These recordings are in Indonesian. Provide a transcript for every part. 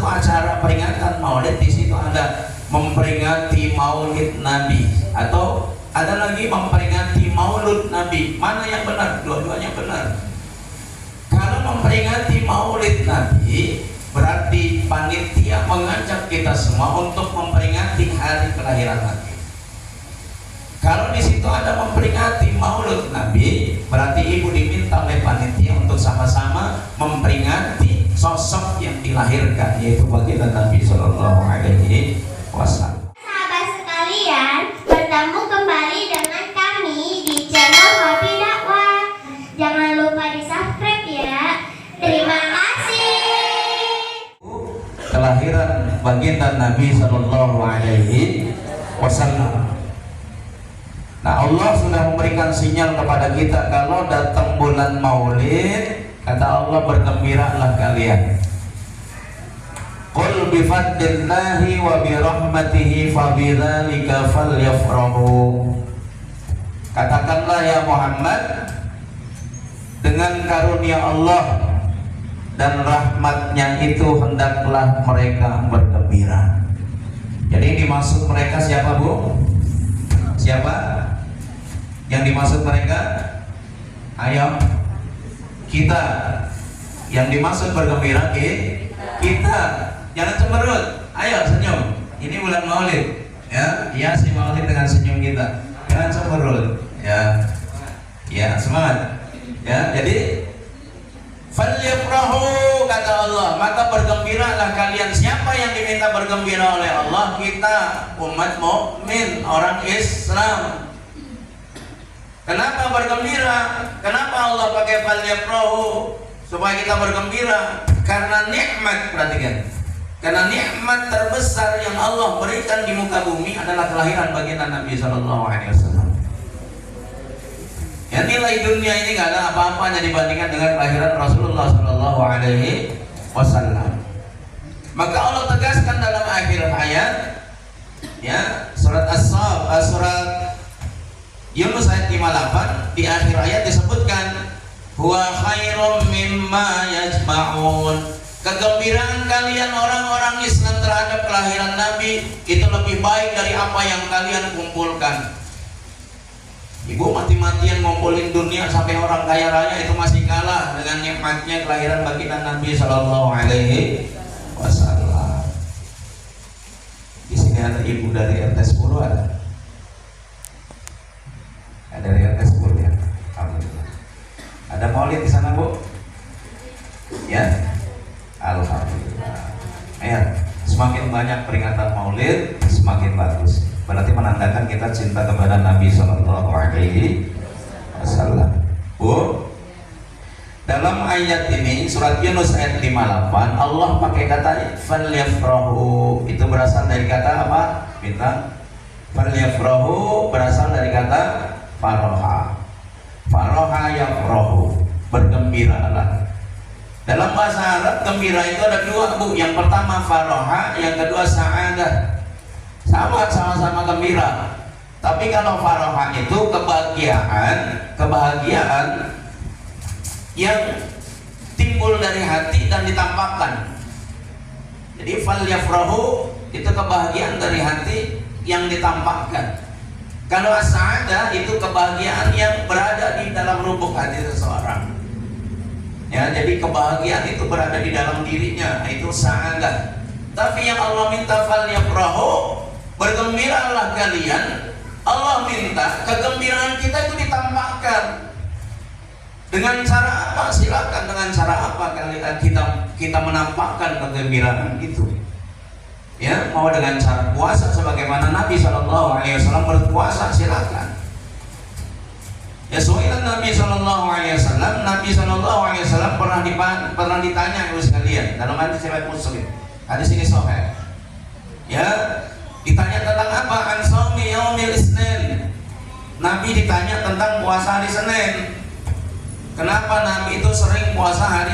satu acara peringatan maulid, di situ ada memperingati maulid Nabi, atau ada lagi memperingati maulud Nabi. Mana yang benar? Dua-duanya benar. Kalau memperingati maulid Nabi, berarti panitia mengajak kita semua untuk memperingati hari kelahiran Nabi. Kalau di situ ada memperingati maulud Nabi, berarti ibu diminta oleh panitia untuk sama-sama memperingati sosok yang dilahirkan, yaitu baginda Nabi Shallallahu Alaihi Wasallam. Sahabat sekalian, bertemu kembali dengan kami di channel Hobi Dakwah. Jangan lupa di subscribe ya. Terima kasih. Kelahiran baginda Nabi Shallallahu Alaihi Wasallam. Nah, Allah sudah memberikan sinyal kepada kita kalau datang bulan Maulid, kata Allah, bergembiralah kalian. Qul bi fadlillahi wa bi rahmatihi fa bidzalika falyafrahu. Katakanlah ya Muhammad, dengan karunia Allah dan rahmatnya itu hendaklah mereka bergembira. Jadi dimaksud mereka siapa, Bu? Siapa yang dimaksud mereka? Ayo, kita. Yang dimaksud bergembira kita. Jangan cemberut. Ayo senyum. Ini bulan Maulid, ya. Hiasi Maulid dengan senyum kita. Jangan cemberut, ya. Ya, semangat. Ya, jadi falyafrahu, kata Allah, maka bergembiralah kalian. Siapa yang diminta bergembira oleh Allah? Kita, umat mukmin, orang Islam. Kenapa bergembira? Kenapa Allah pakai falyafrahu? Supaya kita bergembira. Karena nikmat, perhatikan. Karena nikmat terbesar yang Allah berikan di muka bumi adalah kelahiran baginda Nabi Shallallahu Alaihi Wasallam. Ya, nilai dunia ini gak ada apa-apanya dibandingkan dengan kelahiran Rasulullah Shallallahu Alaihi Wasallam. Maka Allah tegaskan dalam akhir ayat, ya, surat surat Yunus ayat 58, di akhir ayat disebutkan huwa khairum mimma yajma'un. Kegembiraan kalian orang-orang Islam terhadap kelahiran Nabi itu lebih baik dari apa yang kalian kumpulkan. Ibu mati-matian ngumpulin dunia sampai orang kaya raya itu masih kalah dengan nikmatnya kelahiran baginda Nabi Shallallahu Alaihi Wasallam. Di sini ada ibu dari RT 10 ada. Ada dari RT 10 ya. Alhamdulillah. Ada maulid di sana, Bu? Ya. Alhamdulillah. Ya, semakin banyak peringatan maulid semakin bagus. Berarti menandakan kita cinta kepada Nabi Sallallahu Alaihi Wasallam. Bu, dalam ayat ini surat Yunus ayat 58 Allah pakai kata falyafrahu. Itu berasal dari kata apa? Minta. Falyafrahu berasal dari kata faroha. Faroha yafrahu, bergembiralah. Dalam bahasa Arab gembira itu ada dua, Bu. Yang pertama faroha, yang kedua sa'adah. Sama-sama gembira. Tapi kalau faroha itu kebahagiaan yang timbul dari hati dan ditampakkan. Jadi falyafrahu itu kebahagiaan dari hati yang ditampakkan. Kalau as-sa'adah itu kebahagiaan yang berada di dalam lubuk hati seseorang. Ya, jadi kebahagiaan itu berada di dalam dirinya, itu sa'adah. Tapi yang Allah minta falyafrahu, bergembiralah kalian. Allah minta kegembiraan kita itu ditampakkan. Dengan cara apa? Silakan dengan cara apa kita menampakkan kegembiraan itu. Ya, mau dengan cara puasa sebagaimana Nabi Shallallahu Alaihi Wasallam berpuasa, silakan. Ya, soalan Nabi Shallallahu Alaihi Wasallam, Nabi Shallallahu Alaihi Wasallam pernah ditanya oleh sekalian dalam hadis riwayat Muslim. Hadis ini sahih. Ya, ditanya tentang apa? An shaumi yaumil Isnin. Nabi ditanya tentang puasa hari Senin. Kenapa Nabi itu sering puasa hari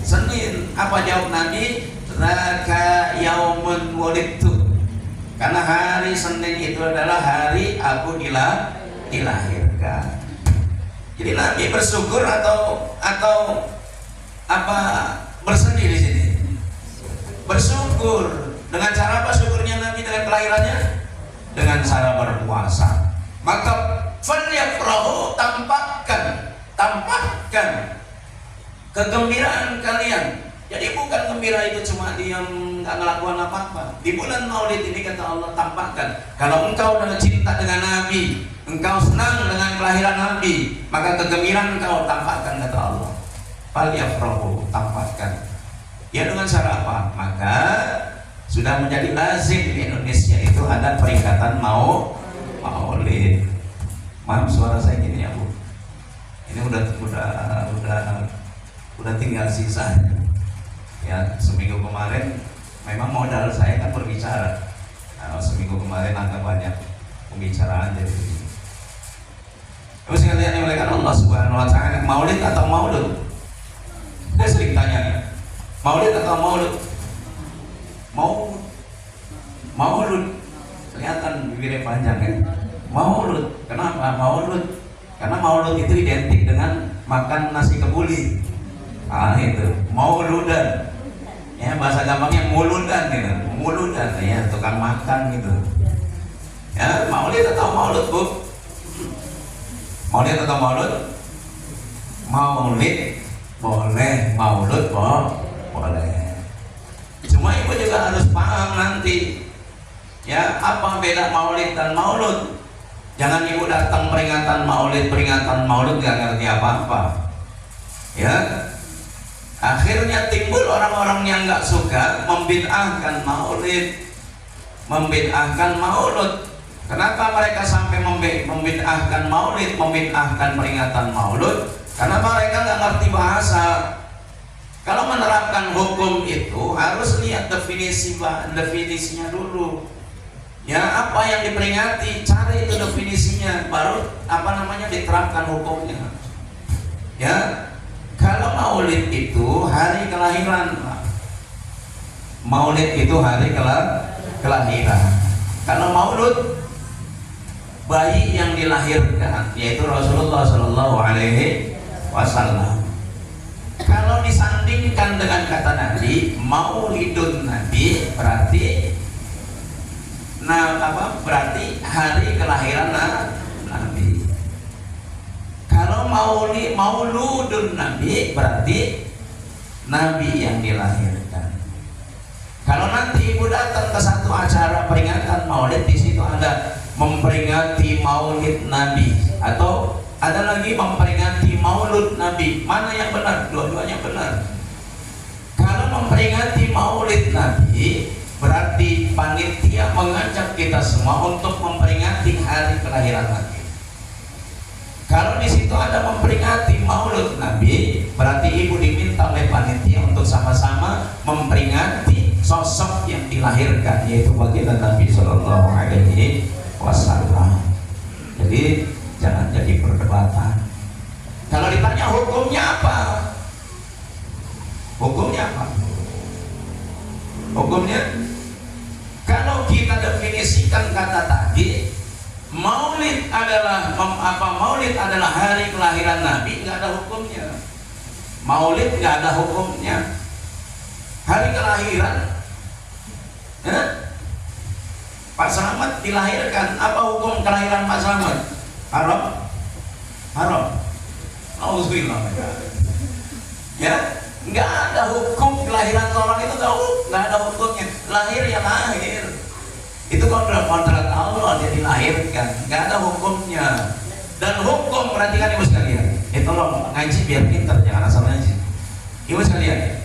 Senin? Apa jawab Nabi? Zaka yaumun wulidtu. Karena hari Senin itu adalah hari aku dilahirkan. Jadi Nabi bersyukur atau apa bersedih di sini? bersyukur. Dengan cara apa syukurnya Nabi dengan kelahirannya? Dengan cara berpuasa. Maka falyafrahu, tampakkan kegembiraan kalian. Jadi bukan gembira itu cuma diam nggak ngelakukan apa-apa. Di bulan Maulid ini kata Allah, tampakkan kalau engkau dengan cinta dengan Nabi, engkau senang dengan kelahiran Nabi, maka kegembiraan engkau tampakkan kata Allah. Falyafrahu, tampakkan. Ya dengan cara apa? Maka sudah menjadi lazim di Indonesia itu ada peringatan Maulid. Maaf suara saya gini ya Bu. Ini udah tinggal sisa. Ya seminggu kemarin memang modal saya kan berbicara. Nah, seminggu kemarin agak banyak pembicaraan jadi begini. Terus kalian yang melihat Allah Subhanahu Wa Taala, Maulid atau Maulud? Saya sering tanya, Maulid atau Maulud? Maulud. Kelihatan bibirnya panjang kan? Maulud. Kenapa Maulud? Karena Maulud itu identik dengan makan nasi kebuli. Itu Mauludan. Ya bahasa gampangnya muludan gitu. Muludan ya, tukang makan gitu. Ya, Maulid atau Maulud, Bu? Maulid atau Maulud? Maulid boleh, Maulud boleh. Cuma ibu juga harus paham nanti ya apa beda Maulid dan Maulud. Jangan ibu datang peringatan Maulid gak ngerti apa-apa. Ya, akhirnya timbul orang-orang yang gak suka membid'ahkan Maulid, membid'ahkan Maulud. Kenapa mereka sampai membid'ahkan Maulid, membid'ahkan peringatan Maulud? Karena mereka gak ngerti bahasa. Kalau menerapkan hukum itu harus lihat definisinya dulu. Ya, apa yang diperingati, cari itu definisinya, baru diterapkan hukumnya. Ya, kalau Maulid itu hari kelahiran, Maulid itu hari kelahiran. Kalau Maulud bayi yang dilahirkan, yaitu Rasulullah Shallallahu Alaihi Wasallam. Kalau disandingkan dengan kata Nabi, Maulidun Nabi berarti berarti hari kelahiran Nabi. Kalau Mauludun Nabi berarti Nabi yang dilahirkan. Kalau nanti ibu datang ke satu acara peringatan Maulid, di situ ada memperingati Maulid Nabi atau ada lagi memperingati Maulud Nabi, mana yang benar? Dua-duanya benar. Kalau memperingati Maulid Nabi berarti panitia mengajak kita semua untuk memperingati hari kelahiran Nabi. Kalau di situ ada memperingati Maulud Nabi, berarti ibu diminta oleh panitia untuk sama-sama memperingati sosok yang dilahirkan, yaitu baginda Nabi Shallallahu Alaihi Wasallam. Jadi jangan jadi perdebatan. Kalau ditanya hukumnya apa? Hukumnya kalau kita definisikan kata tadi, Maulid adalah Maulid adalah hari kelahiran Nabi, nggak ada hukumnya. Maulid nggak ada hukumnya. Hari kelahiran, Pak Slamet dilahirkan, apa hukum kelahiran Pak Slamet? Haram. Auzubillah. Ya, nggak ada hukum kelahiran orang itu, nggak ada hukumnya. Lahir ya lahir. Itu kontrak Allah, dia dilahirkan, nggak ada hukumnya. Dan hukum, perhatikan ibu sekalian. Tolong ngaji biar pintar, jangan asal ngaji. Ibu sekalian,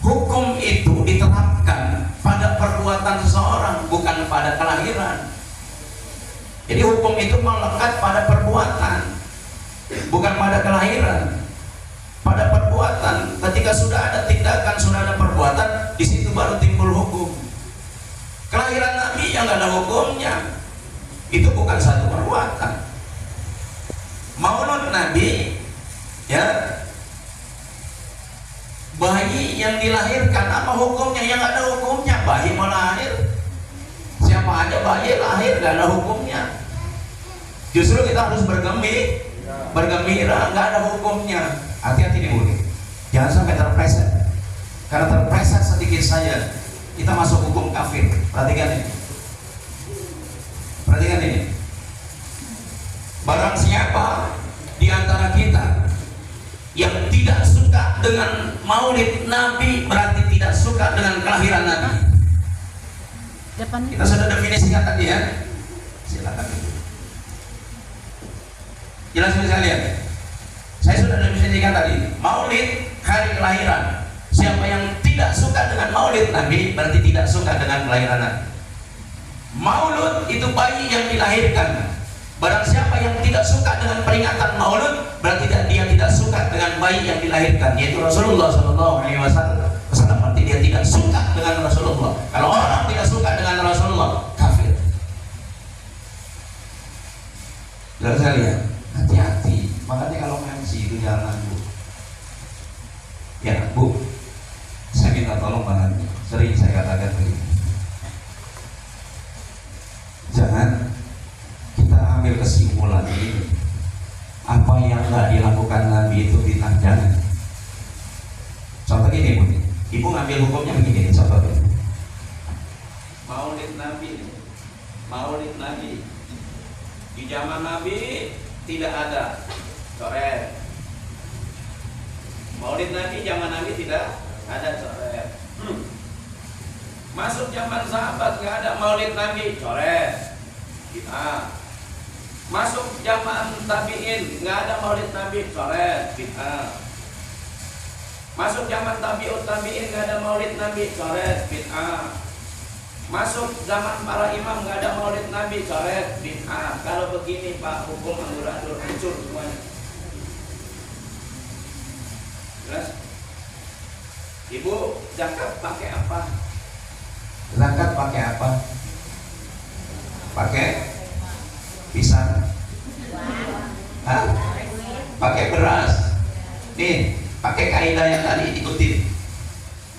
hukum itu diterapkan pada perbuatan seseorang, bukan pada kelahiran. Jadi hukum itu melekat pada perbuatan, bukan pada kelahiran. Pada perbuatan, ketika sudah ada tindakan, sudah ada perbuatan, di situ baru timbul hukum. Kelahiran Nabi yang nggak ada hukumnya, itu bukan satu perbuatan. Maulud Nabi, ya, bayi yang dilahirkan, apa hukumnya? Yang nggak ada hukumnya. Bayi mau lahir, siapa aja bayi lahir, nggak ada hukumnya. Justru kita harus bergembira, nggak ada hukumnya. Hati-hati nih Bu, jangan sampai terpleset. Karena terpleset sedikit saya, kita masuk hukum kafir. Perhatikan ini. Perhatikan ini. Barang siapa di antara kita yang tidak suka dengan maulid Nabi, berarti tidak suka dengan kelahiran Nabi. Kita sudah definisikan tadi ya. Silakan. Jelas sekalian. Saya sudah definisikan tadi. Maulid hari kelahiran. Siapa yang tidak suka dengan maulid Nabi, berarti tidak suka dengan kelahiran Nabi. Maulud itu bayi yang dilahirkan. Barang siapa yang tidak suka dengan peringatan maulud, berarti dia tidak suka dengan bayi yang dilahirkan, yaitu Rasulullah SAW. Berarti dia tidak suka dengan Rasulullah. Kalau orang tidak suka dengan Rasulullah, kafir. Jelas sekalian. Hati-hati. Makanya kalau MC itu jangan, Bu. Ya, Bu. Saya minta tolong banget. Sering saya katakan begini. Jangan kita ambil kesimpulan ini, apa yang nggak dilakukan Nabi itu bid'ah. Jangan. Contoh gini, Bu. Ibu ngambil hukumnya begini, contohnya. Maulid Nabi, Maulid Nabi di zaman Nabi tidak ada, coret. Maulid Nabi zaman Nabi tidak ada, coret. Masuk zaman sahabat nggak ada Maulid Nabi, coret. Bid'ah. Masuk zaman tabi'in nggak ada maulid Nabi, coret, bid'ah. Masuk zaman tabi'ut tabi'in nggak ada maulid Nabi, coret, bid'ah. Masuk zaman para imam nggak ada maulid Nabi, coret, bid'ah. Kalau begini Pak, hukum amburadul hancur semuanya. Jelas? Ibu zakat pakai apa? Zakat pakai apa? Pakai pisang. Hah? Pakai beras. Nih, pakai kaidah yang tadi ikutin.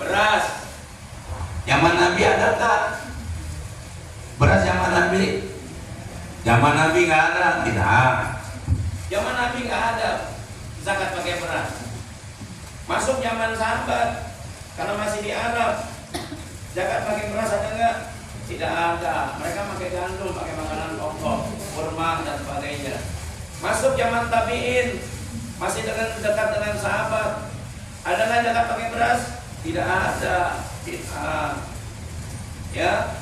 Beras. Zaman Nabi ada tak? Beras zaman Nabi? Zaman Nabi nggak ada, tidak. Zaman Nabi nggak ada zakat pakai beras. Masuk zaman sahabat, karena masih di Arab, zakat pakai beras ada nggak? Tidak ada. Mereka pakai gandum, pakai makanan pokok, kurma dan sebagainya. Masuk zaman tabi'in, masih dekat dengan sahabat, ada nggak zakat pakai beras? Tidak ada. Bid'ah. Ya.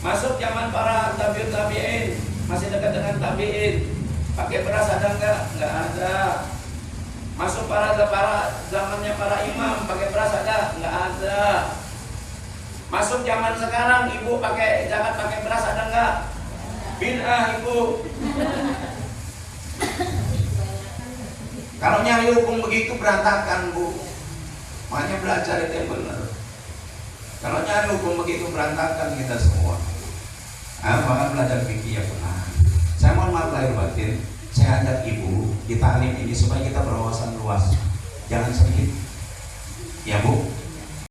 Masuk zaman para tabi'in, masih dekat dengan tabi'in, pakai beras ada nggak? Nggak ada. Masuk para zamannya para imam, pakai beras ada? Nggak ada. Masuk zaman sekarang, ibu pakai zakat pakai beras ada nggak? Bid'ah, ibu. Kalau nyari hukum begitu berantakan, Bu. Makanya belajar itu yang benar. Kalau nyari hukum begitu berantakan kita semua. Bahkan belajar fikih yang benar. Saya mohon maaf lahir batin, saya ajak ibu di ta'lim ini supaya kita berwawasan luas. Jangan sedikit. Ya, Bu.